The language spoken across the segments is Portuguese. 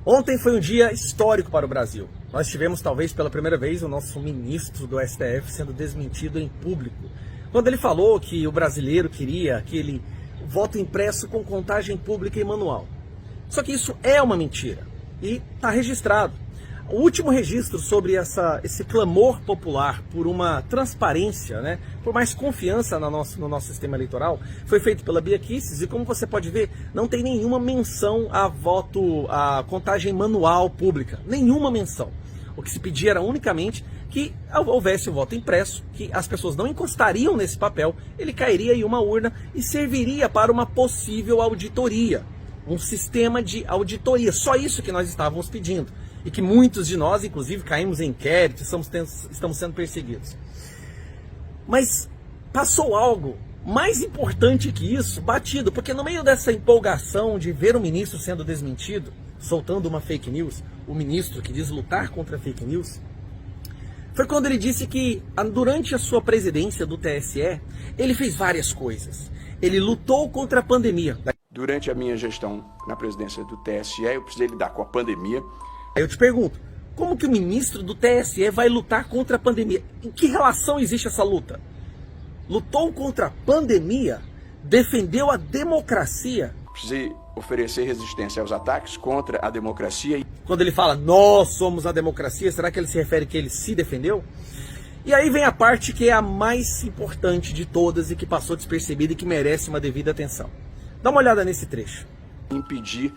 Ontem foi um dia histórico para o Brasil. Nós tivemos, talvez pela primeira vez, o nosso ministro do STF sendo desmentido em público, quando ele falou que o brasileiro queria aquele voto impresso com contagem pública e manual. Só que isso é uma mentira e está registrado. O último registro sobre esse clamor popular por uma transparência, né, por mais confiança no nosso sistema eleitoral, foi feito pela Bia Kicis e, como você pode ver, não tem nenhuma menção a contagem manual pública, nenhuma menção. O que se pedia era unicamente que houvesse o voto impresso, que as pessoas não encostariam nesse papel, ele cairia em uma urna e serviria para uma possível auditoria, um sistema de auditoria. Só isso que nós estávamos pedindo. E que muitos de nós, inclusive, caímos em inquérito, estamos sendo perseguidos. Mas passou algo mais importante que isso, batido, porque no meio dessa empolgação de ver o ministro sendo desmentido, soltando uma fake news, o ministro que diz lutar contra fake news, foi quando ele disse que durante a sua presidência do TSE, ele fez várias coisas. Ele lutou contra a pandemia. Durante a minha gestão na presidência do TSE, eu precisei lidar com a pandemia. Aí eu te pergunto, como que o ministro do TSE vai lutar contra a pandemia? Em que relação existe essa luta? Lutou contra a pandemia? Defendeu a democracia? Precisei oferecer resistência aos ataques contra a democracia. Quando ele fala, nós somos a democracia, será que ele se refere que ele se defendeu? E aí vem a parte que é a mais importante de todas e que passou despercebida e que merece uma devida atenção. Dá uma olhada nesse trecho. Impedir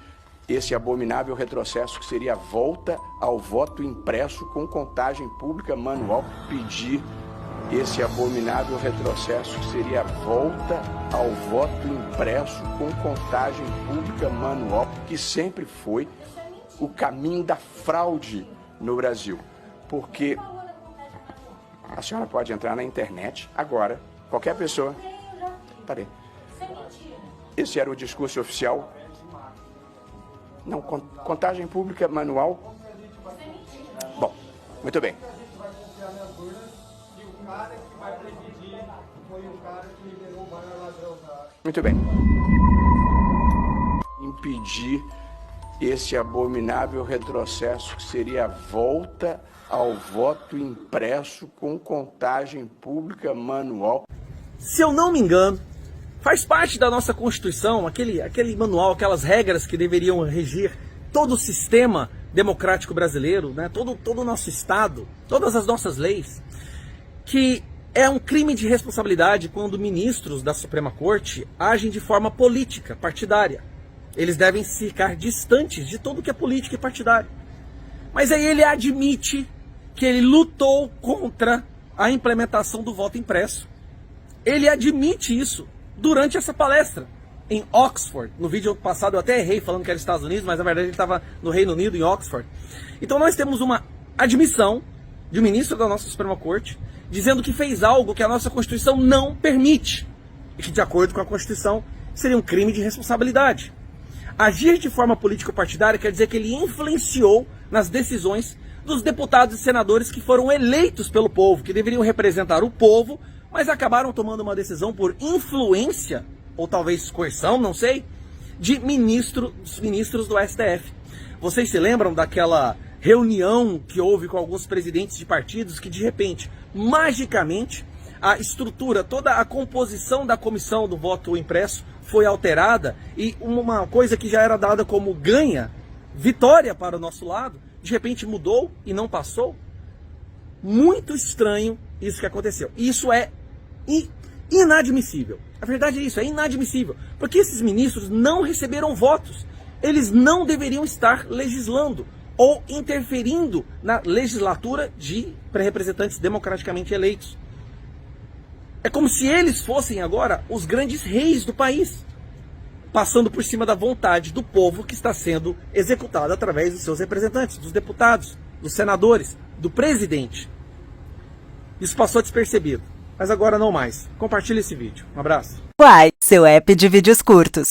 esse abominável retrocesso que seria a volta ao voto impresso com contagem pública manual. Pedir esse abominável retrocesso que seria a volta ao voto impresso com contagem pública manual, que sempre foi o caminho da fraude no Brasil. Porque a senhora pode entrar na internet agora, qualquer pessoa. Peraí. Esse era o discurso oficial. Não, contagem pública manual. Bom, muito bem. Muito bem. Impedir esse abominável retrocesso que seria a volta ao voto impresso com contagem pública manual. Se eu não me engano, faz parte da nossa Constituição, aquele manual, aquelas regras que deveriam regir todo o sistema democrático brasileiro, né? todo o nosso Estado, todas as nossas leis, que é um crime de responsabilidade quando ministros da Suprema Corte agem de forma política, partidária. Eles devem ficar distantes de tudo que é política e partidário. Mas aí ele admite que ele lutou contra a implementação do voto impresso. Ele admite isso durante essa palestra em Oxford. No vídeo passado eu até errei falando que era Estados Unidos, mas na verdade ele estava no Reino Unido, em Oxford. Então nós temos uma admissão de um ministro da nossa Suprema Corte dizendo que fez algo que a nossa Constituição não permite e que, de acordo com a Constituição, seria um crime de responsabilidade. Agir de forma político-partidária quer dizer que ele influenciou nas decisões dos deputados e senadores que foram eleitos pelo povo, que deveriam representar o povo, mas acabaram tomando uma decisão por influência, ou talvez coerção, não sei, de ministros do STF. Vocês se lembram daquela reunião que houve com alguns presidentes de partidos que, de repente, magicamente, a estrutura, toda a composição da comissão do voto impresso foi alterada e uma coisa que já era dada como ganha, vitória para o nosso lado, de repente mudou e não passou? Muito estranho isso que aconteceu. E isso é inadmissível. A verdade é isso, é inadmissível. Porque esses ministros não receberam votos. Eles não deveriam estar legislando ou interferindo na legislatura de representantes democraticamente eleitos. É como se eles fossem agora os grandes reis do país, passando por cima da vontade do povo que está sendo executada através dos seus representantes, dos deputados, dos senadores, do presidente. Isso passou despercebido, mas agora não mais. Compartilhe esse vídeo. Um abraço. Uai, seu app de vídeos curtos.